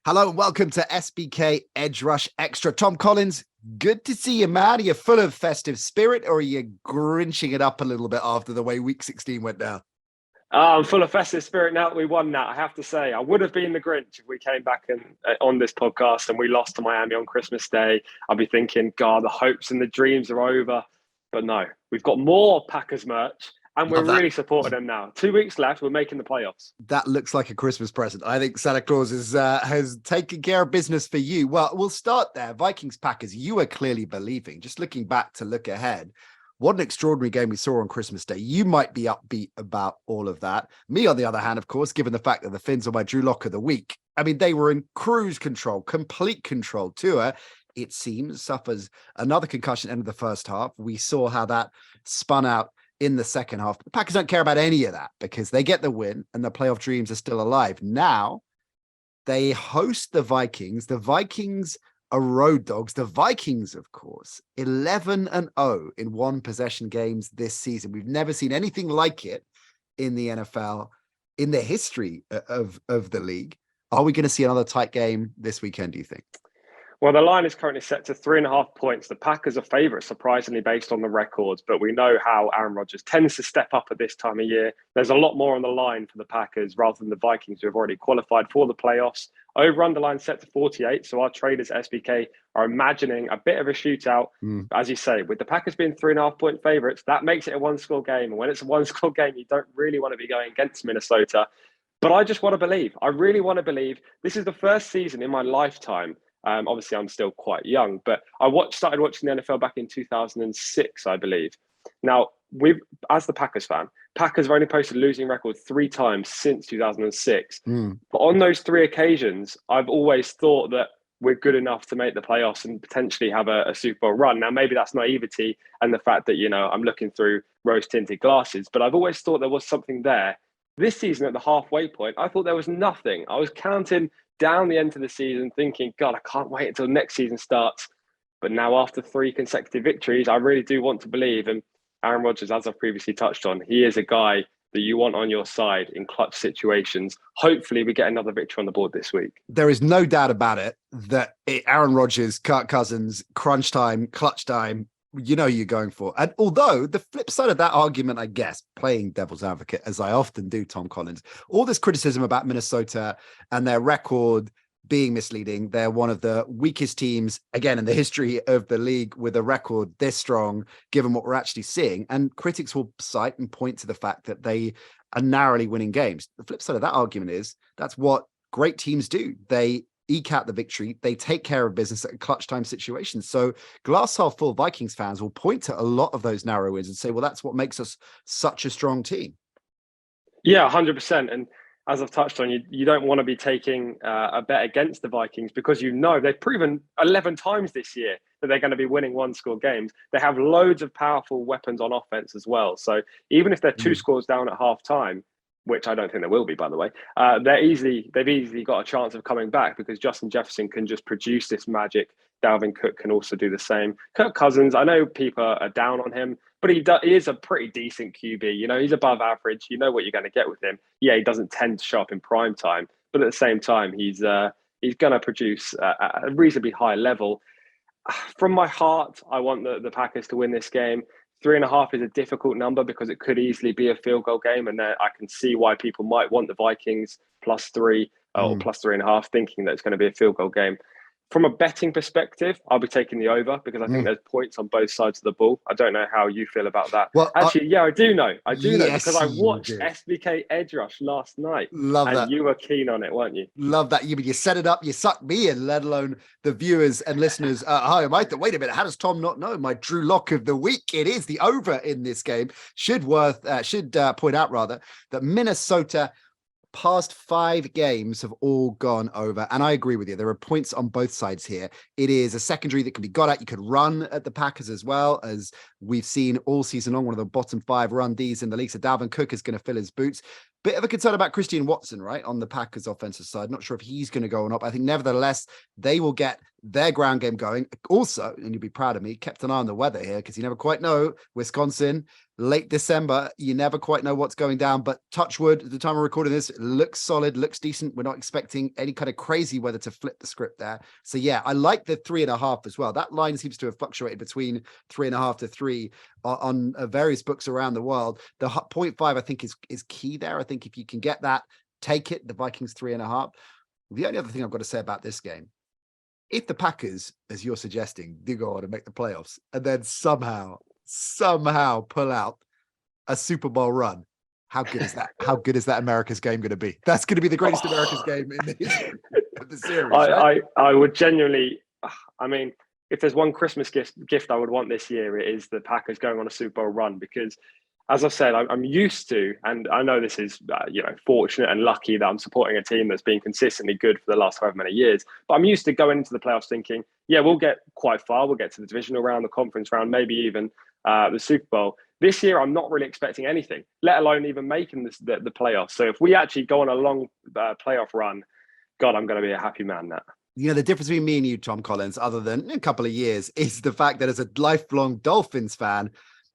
Hello and welcome to SBK Edge Rush Extra. Tom Collins, good to see you, man. Are you full of festive spirit or are you grinching it up a little bit after the way week 16 went down? I'm full of festive spirit now that we won that. I have to say, I would have been the Grinch if we came back on this podcast and we lost to Miami on Christmas Day. I'd be thinking, God, the hopes and the dreams are over. But no, we've got more Packers merch and we're really supporting them now. 2 weeks left, we're making the playoffs. That looks like a Christmas present. I think Santa Claus has taken care of business for you. Well, we'll start there. Vikings Packers, you are clearly believing. Just looking back to look ahead, what an extraordinary game we saw on Christmas Day. You might be upbeat about all of that. Me, on the other hand, of course, given the fact that the Finns are my Drew Lock of the week. I mean, they were in cruise control, complete control. Tua, it seems, suffers another concussion end of the first half. We saw how that spun out in the second half. The Packers don't care about any of that because they get the win and the playoff dreams are still alive. Now they host the Vikings. The Vikings are road dogs. The Vikings, of course, 11-0 in one possession games this season. We've never seen anything like it in the NFL in the history of the league. Are we going to see another tight game this weekend, do you think? Well, the line is currently set to 3.5 points. The Packers are favourites, surprisingly, based on the records. But we know how Aaron Rodgers tends to step up at this time of year. There's a lot more on the line for the Packers rather than the Vikings, who have already qualified for the playoffs. Over-under line set to 48. So our traders, SBK, are imagining a bit of a shootout. As you say, with the Packers being 3.5-point favourites, that makes it a one-score game. And when it's a one-score game, you don't really want to be going against Minnesota. But I just want to believe. I really want to believe. This is the first season in my lifetime. Obviously, I'm still quite young, but I started watching the NFL back in 2006, I believe. Now, as the Packers fan, Packers have only posted a losing record 3 times since 2006. But on those 3 occasions, I've always thought that we're good enough to make the playoffs and potentially have a Super Bowl run. Now, maybe that's naivety and the fact that, I'm looking through rose-tinted glasses, but I've always thought there was something there. This season, at the halfway point, I thought there was nothing. I was counting down the end of the season thinking, God, I can't wait until next season starts. But now after 3 consecutive victories, I really do want to believe. And Aaron Rodgers, as I've previously touched on, he is a guy that you want on your side in clutch situations. Hopefully we get another victory on the board this week. There is no doubt about it that Aaron Rodgers, Kirk Cousins, crunch time, clutch time, you know you're going for. And although the flip side of that argument, I guess, playing devil's advocate, as I often do, Tom Collins, all this criticism about Minnesota and their record being misleading. They're one of the weakest teams, again, in the history of the league with a record this strong, given what we're actually seeing. And critics will cite and point to the fact that they are narrowly winning games. The flip side of that argument is that's what great teams do. They eke out the victory. They take care of business at clutch time situations. So glass half full Vikings fans will point to a lot of those narrow wins and say, well, that's what makes us such a strong team. Yeah, 100%. And as I've touched on, you don't want to be taking a bet against the Vikings because they've proven 11 times this year that they're going to be winning one-score games. They have loads of powerful weapons on offense as well. So even if they're 2 scores down at halftime, which I don't think there will be, by the way, they've easily got a chance of coming back because Justin Jefferson can just produce this magic. Dalvin Cook can also do the same. Kirk Cousins, I know people are down on him, but he is a pretty decent QB. He's above average. You know what you're going to get with him. Yeah, he doesn't tend to show up in prime time, but at the same time, he's going to produce at a reasonably high level. From my heart, I want the Packers to win this game. 3.5 is a difficult number because it could easily be a field goal game. And I can see why people might want the Vikings +3 or +3.5, thinking that it's going to be a field goal game. From a betting perspective, I'll be taking the over because I think there's points on both sides of the ball. I don't know how you feel about that. Well, actually, I do know. I do know because I watched SBK Edge Rush last night. Love that. And you were keen on it, weren't you? Love that. You set it up. You sucked me in, let alone the viewers and listeners at home. I thought, wait a minute, how does Tom not know my Drew Lock of the week? It is the over in this game. Should point out rather that Minnesota past 5 games have all gone over. And I agree with you. There are points on both sides here. It is a secondary that can be got at. You could run at the Packers as well, as we've seen all season long, one of the bottom 5 run Ds in the league. So Dalvin Cook is going to fill his boots. Bit of a concern about Christian Watson, right, on the Packers offensive side. Not sure if he's going to go or not, but I think nevertheless, they will get their ground game going. Also, and you'll be proud of me, kept an eye on the weather here because you never quite know. Wisconsin, late December, you never quite know what's going down. But touch wood, at the time of recording this, it looks solid, looks decent. We're not expecting any kind of crazy weather to flip the script there. So yeah, I like the 3.5 as well. That line seems to have fluctuated between 3.5 to 3 on various books around the world. The 0.5, I think, is key there. I think if you can get that, take it. The Vikings 3.5. The only other thing I've got to say about this game, if the Packers, as you're suggesting, do go on and make the playoffs and then somehow pull out a Super Bowl run, how good is that? How good is that America's game going to be? That's going to be the greatest America's game in the history of the series. Right? I would genuinely, I mean, if there's one Christmas gift I would want this year, it is the Packers going on a Super Bowl run because, as I've said, I'm used to, and I know this is, fortunate and lucky that I'm supporting a team that's been consistently good for the last however many years. But I'm used to going into the playoffs thinking, yeah, we'll get quite far. We'll get to the divisional round, the conference round, maybe even the Super Bowl. This year, I'm not really expecting anything, let alone even making the playoffs. So if we actually go on a long playoff run, God, I'm going to be a happy man, Nat. The difference between me and you, Tom Collins, other than a couple of years, is the fact that as a lifelong Dolphins fan,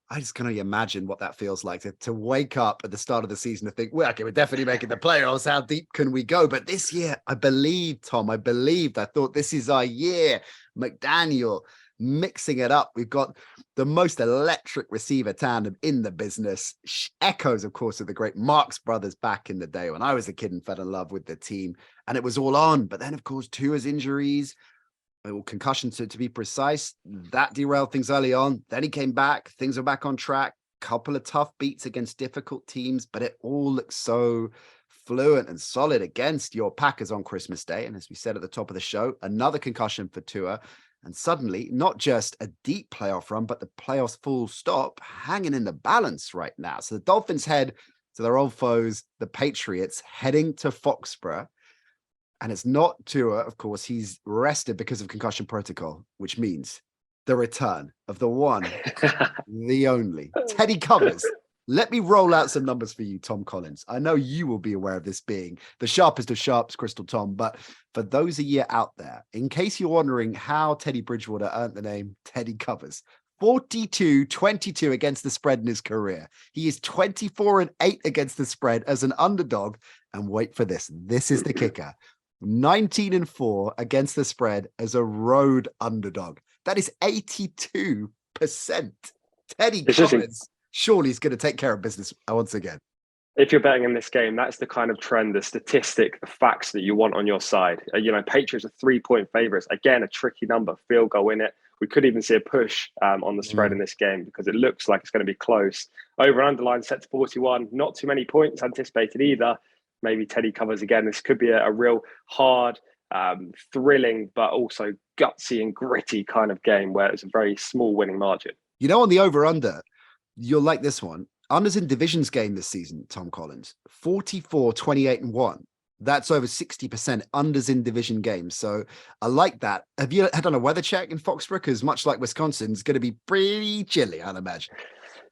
I just can only imagine what that feels like to wake up at the start of the season to think, well, okay, we're definitely making the playoffs. How deep can we go? But this year, I believed, Tom. I thought this is our year. McDaniel mixing it up. We've got the most electric receiver tandem in the business. Echoes, of course, of the great Marx brothers back in the day when I was a kid and fell in love with the team. And it was all on. But then, of course, Tua's injuries, concussions to be precise, that derailed things early on. Then he came back, things are back on track, couple of tough beats against difficult teams, but it all looks so fluent and solid against your Packers on Christmas Day. And as we said at the top of the show, another concussion for Tua. And suddenly, not just a deep playoff run, but the playoffs full stop hanging in the balance right now. So the Dolphins head to their old foes, the Patriots, heading to Foxborough. And it's not Tua, of course. He's rested because of concussion protocol, which means the return of the one, the only, Teddy Covers. Let me roll out some numbers for you, Tom Collins. I know you will be aware of this being the sharpest of sharps, Crystal Tom. But for those of you out there, in case you're wondering how Teddy Bridgewater earned the name Teddy Covers, 42-22 against the spread in his career. He is 24-8 against the spread as an underdog. And wait for this. This is the kicker. 19-4 against the spread as a road underdog. That is 82%. Teddy Collins surely is going to take care of business once again. If you're betting in this game, that's the kind of trend, the statistic, the facts that you want on your side. Patriots are 3-point favorites. Again, a tricky number, field goal in it. We could even see a push on the spread in this game because it looks like it's going to be close. Over and underline set to 41. Not too many points anticipated either. Maybe Teddy covers again. This could be a real hard, thrilling, but also gutsy and gritty kind of game where it's a very small winning margin. On the over-under, you'll like this one. Unders in divisions game this season, Tom Collins, 44-28-1. That's over 60% unders in division games. So I like that. Have you done a weather check in Foxborough? Because much like Wisconsin, it's going to be pretty chilly, I'd imagine.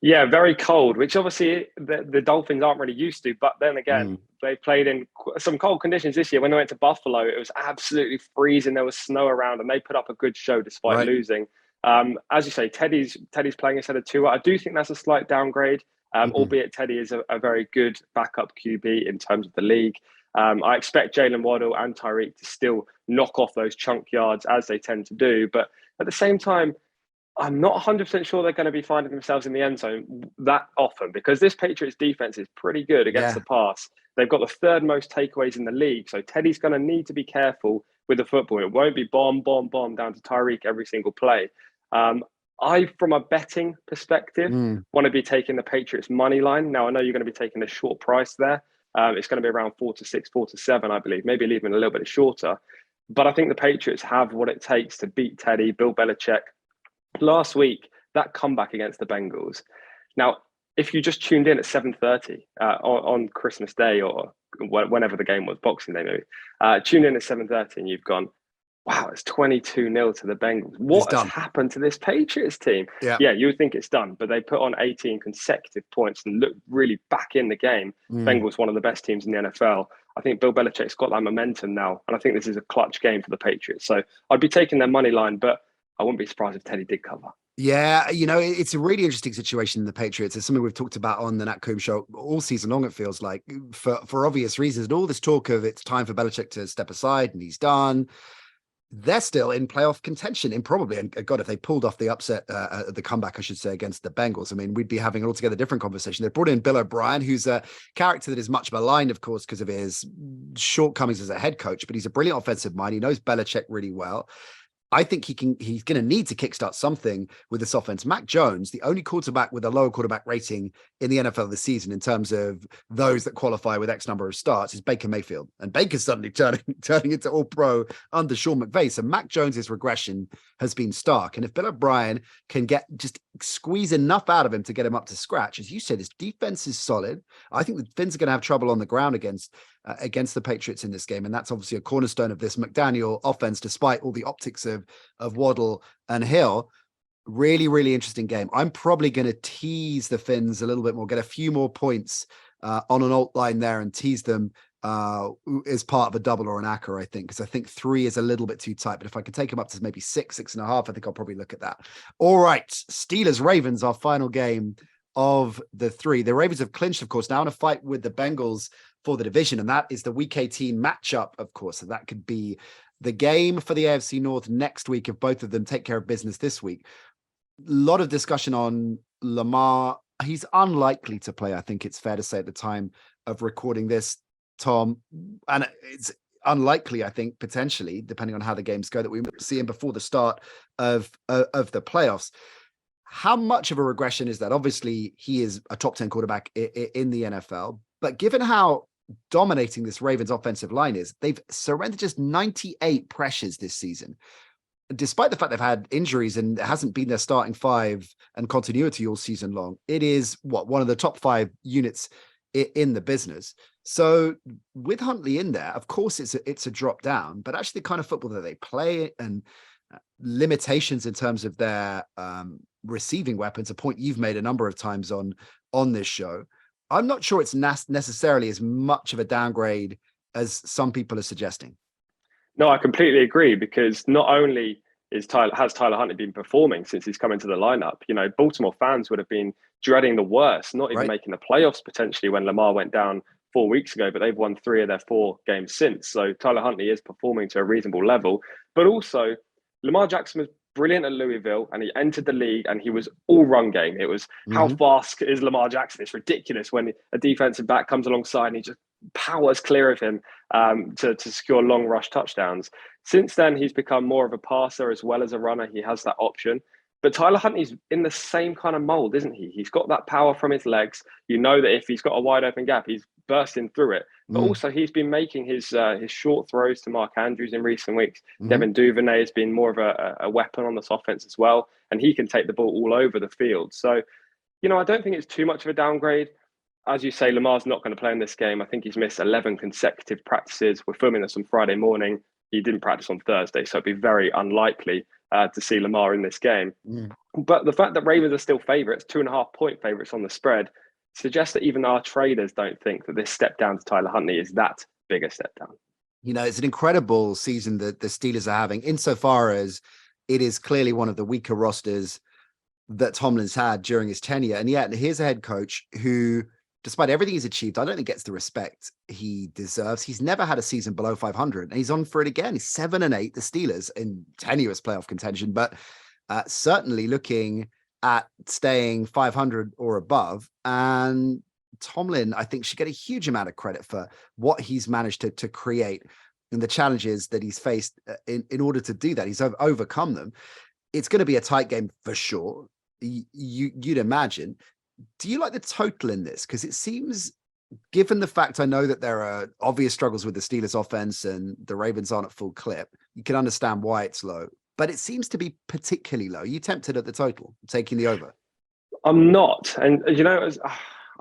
Yeah, very cold, which obviously the Dolphins aren't really used to. But then again, they played in some cold conditions this year. When they went to Buffalo, it was absolutely freezing. There was snow around, and they put up a good show despite losing. As you say, Teddy's playing instead of Tua. I do think that's a slight downgrade, albeit Teddy is a very good backup QB in terms of the league. I expect Jalen Waddle and Tyreek to still knock off those chunk yards as they tend to do. But at the same time, I'm not 100% sure they're going to be finding themselves in the end zone that often because this Patriots defense is pretty good against the pass. They've got the third most takeaways in the league. So Teddy's going to need to be careful with the football. It won't be bomb down to Tyreek every single play. From a betting perspective, want to be taking the Patriots money line. Now, I know you're going to be taking a short price there. It's going to be around 4-6, 4-7, I believe, maybe even a little bit shorter. But I think the Patriots have what it takes to beat Teddy, Bill Belichick. Last week, that comeback against the Bengals. Now, if you just tuned in at 7:30 on Christmas Day or whenever the game was, Boxing Day maybe, tuned in at 7:30 and you've gone, wow, it's 22-0 to the Bengals. It's What has done. happened to this Patriots team? Yeah. Yeah, you would think it's done, but they put on 18 consecutive points and looked really back in the game. Mm. Bengals, one of the best teams in the NFL. I think Bill Belichick's got that momentum now, and I think this is a clutch game for the Patriots. So I'd be taking their money line, but I wouldn't be surprised if Teddy did cover. Yeah, it's a really interesting situation in the Patriots. It's something we've talked about on the Nat Coombs show all season long, it feels like, for obvious reasons. And all this talk of it's time for Belichick to step aside and he's done. They're still in playoff contention, improbably. And God, if they pulled off the upset, the comeback, I should say, against the Bengals, I mean, we'd be having an altogether different conversation. They brought in Bill O'Brien, who's a character that is much maligned, of course, because of his shortcomings as a head coach, but he's a brilliant offensive mind. He knows Belichick really well. I think he's going to need to kickstart something with this offense. Mac Jones, the only quarterback with a lower quarterback rating in the NFL this season in terms of those that qualify with X number of starts, is Baker Mayfield. And Baker's suddenly turning into all pro under Sean McVay. So Mac Jones's regression has been stark. And if Bill O'Brien can just squeeze enough out of him to get him up to scratch, as you said, his defense is solid. I think the Finns are going to have trouble on the ground against the Patriots in this game. And that's obviously a cornerstone of this McDaniel offense, despite all the optics of Waddle and Hill. Really, really interesting game. I'm probably going to tease the Finns a little bit more, get a few more points on an alt line there and tease them as part of a double or an acca, I think, because I think 3 is a little bit too tight. But if I could take them up to maybe 6.5, I think I'll probably look at that. All right. Steelers-Ravens, our final game of the 3. The Ravens have clinched, of course, now in a fight with the Bengals for the division, and that is the Week 18 matchup, of course. So that could be the game for the AFC North next week if both of them take care of business this week. A lot of discussion on Lamar. He's unlikely to play, I think it's fair to say, at the time of recording this, Tom. And it's unlikely, I think, potentially, depending on how the games go, that we see him before the start of the playoffs. How much of a regression is that? Obviously, he is a top 10 quarterback in the NFL, but given how dominating this Ravens offensive line is, they've surrendered just 98 pressures this season, despite the fact they've had injuries and it hasn't been their starting 5 and continuity all season long. It is one of the top 5 units in the business. So with Huntley in there, of course it's a drop down, but actually the kind of football that they play and limitations in terms of their receiving weapons, a point you've made a number of times on this show, I'm not sure it's necessarily as much of a downgrade as some people are suggesting. No, I completely agree, because not only has Tyler Huntley been performing since he's come into the lineup, Baltimore fans would have been dreading the worst, not even making the playoffs potentially when Lamar went down 4 weeks ago, but they've won 3 of their 4 games since. So Tyler Huntley is performing to a reasonable level, but also Lamar Jackson was brilliant at Louisville, and he entered the league and he was all run game. It was how fast is Lamar Jackson? It's ridiculous when a defensive back comes alongside and he just powers clear of him to secure long rush touchdowns. Since then, he's become more of a passer as well as a runner. He has that option. But Tyler Huntley's in the same kind of mold, isn't he? He's got that power from his legs. You know that if he's got a wide open gap, he's bursting through it. But also he's been making his short throws to Mark Andrews in recent weeks. Devin Duvernay has been more of a weapon on this offense as well. And he can take the ball all over the field. So, I don't think it's too much of a downgrade. As you say, Lamar's not going to play in this game. I think he's missed 11 consecutive practices. We're filming this on Friday morning. He didn't practice on Thursday, so it'd be very unlikely to see Lamar in this game. But the fact that Ravens are still favourites, 2.5-point favourites on the spread, suggests that even our traders don't think that this step down to Tyler Huntley is that big a step down. It's an incredible season that the Steelers are having, insofar as it is clearly one of the weaker rosters that Tomlin's had during his tenure. And yet here's a head coach who, despite everything he's achieved, I don't think gets the respect he deserves. He's never had a season below 500, and he's on for it again. He's 7-8, the Steelers, in tenuous playoff contention, but certainly looking at staying 500 or above. And Tomlin, I think, should get a huge amount of credit for what he's managed to create and the challenges that he's faced in order to do that. He's overcome them. It's going to be a tight game for sure, you'd imagine. Do you like the total in this? Because it seems, given the fact I know that there are obvious struggles with the Steelers offense and the Ravens aren't at full clip, you can understand why it's low, but it seems to be particularly low. Are you tempted at the total, taking the over? I'm not. And,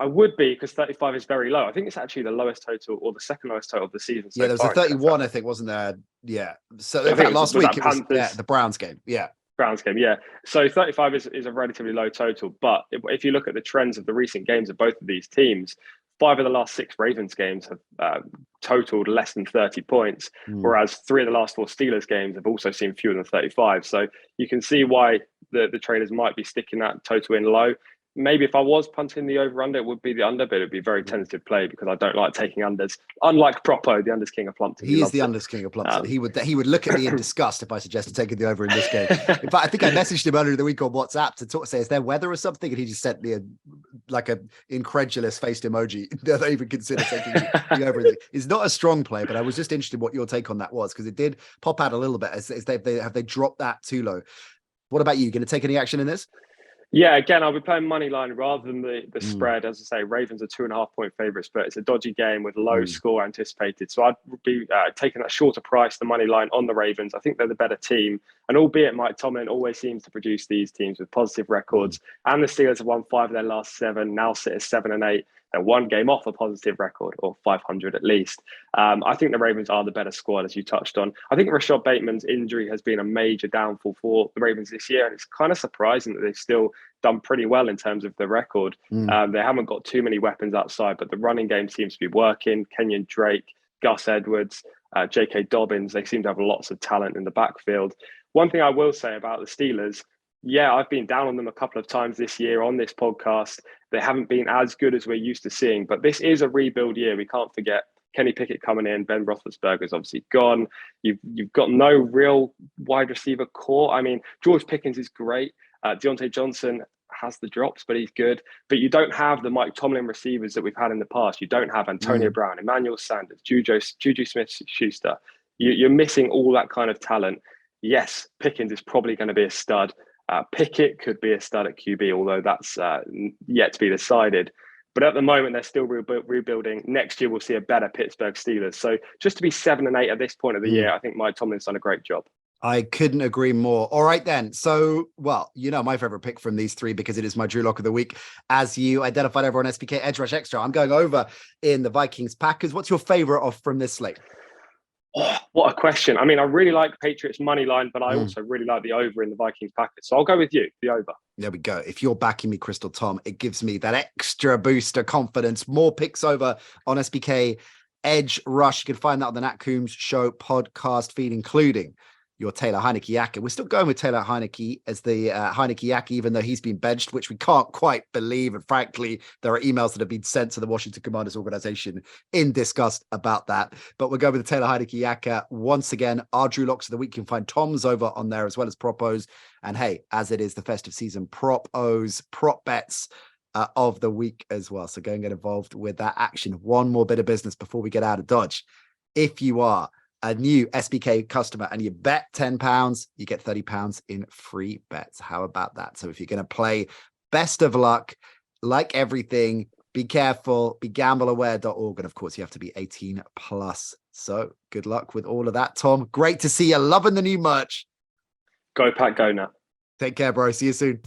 I would be, because 35 is very low. I think it's actually the lowest total, or the second lowest total of the season so Yeah, there was a far in the 31, NFL. I think, wasn't there? Yeah. So I in think fact, it was, last was week that it was Panthers the Browns game. Yeah. Browns game, yeah. So 35 is a relatively low total. But if you look at the trends of the recent games of both of these teams, 5 of the last 6 Ravens games have totaled less than 30 points, whereas 3 of the last 4 Steelers games have also seen fewer than 35. So you can see why the traders might be sticking that total in low. Maybe if I was punting the over-under, it would be the under, but it would be a very tentative play because I don't like taking unders. Unlike Propo, the under's king of Plumpton. He is the unders king of Plumpton. He would look at me in disgust if I suggested taking the over in this game. In fact, I think I messaged him earlier in the week on WhatsApp to say, is there weather or something? And he just sent me a incredulous faced emoji that I even consider taking the over. It's not a strong play, but I was just interested what your take on that was, because it did pop out a little bit as they dropped that too low. What about you? Going to take any action in this? Yeah, again, I'll be playing money line rather than the spread. As I say, Ravens are 2.5-point favourites, but it's a dodgy game with low score anticipated. So I'd be taking that shorter price, the money line on the Ravens. I think they're the better team. And albeit Mike Tomlin always seems to produce these teams with positive records, and the Steelers have won 5 of their last 7, now sit at 7-8. They're 1 game off a positive record, or 500 at least. I think the Ravens are the better squad, as you touched on. I think Rashad Bateman's injury has been a major downfall for the Ravens this year, and it's kind of surprising that they've still done pretty well in terms of the record. They haven't got too many weapons outside, but the running game seems to be working. Kenyon Drake, Gus Edwards, J.K. Dobbins, they seem to have lots of talent in the backfield. One thing I will say about the Steelers, yeah, I've been down on them a couple of times this year on this podcast. They haven't been as good as we're used to seeing, but this is a rebuild year. We can't forget Kenny Pickett coming in. Ben Roethlisberger is obviously gone. You've got no real wide receiver core. I mean, George Pickens is great. Deontay Johnson has the drops, but he's good. But you don't have the Mike Tomlin receivers that we've had in the past. You don't have Antonio Brown, Emmanuel Sanders, Juju Smith-Schuster. You're missing all that kind of talent. Yes, Pickens is probably going to be a stud. Pickett could be a stud at QB, although that's yet to be decided. But at the moment, they're still rebuilding. Next year, we'll see a better Pittsburgh Steelers. So just to be 7-8 at this point of the year, I think Mike Tomlin's done a great job. I couldn't agree more. All right, then. So, well, you know, my favorite pick from these 3, because it is my Drew Lock of the week, as you identified over on SBK Edge Rush Extra. I'm going over in the Vikings Packers. What's your favorite from this slate? Oh, what a question. I mean, I really like Patriots money line, but I also really like the over in the Vikings Packers. So I'll go with you, the over. There we go. If you're backing me, Crystal Tom, it gives me that extra boost of confidence. More picks over on SBK Edge Rush. You can find that on the Nat Coombs Show podcast feed, including your Taylor Heineke Yak. We're still going with Taylor Heineke as the Heineke Yak, even though he's been benched, which we can't quite believe. And frankly, there are emails that have been sent to the Washington Commanders organization in disgust about that. But we're going with the Taylor Heineke Yak. Once again, our Drew Locks of the week. You can find Tom's over on there as well as Propos. And hey, as it is the festive season, prop bets of the week as well. So go and get involved with that action. One more bit of business before we get out of Dodge. If you are a new SBK customer and you bet £10, you get £30 in free bets. How about that? So if you're going to play, best of luck. Like everything, be careful, be gambleaware.org. And of course, you have to be 18 plus. So good luck with all of that, Tom. Great to see you. Loving the new merch. Go Pack, go Nat. Take care, bro. See you soon.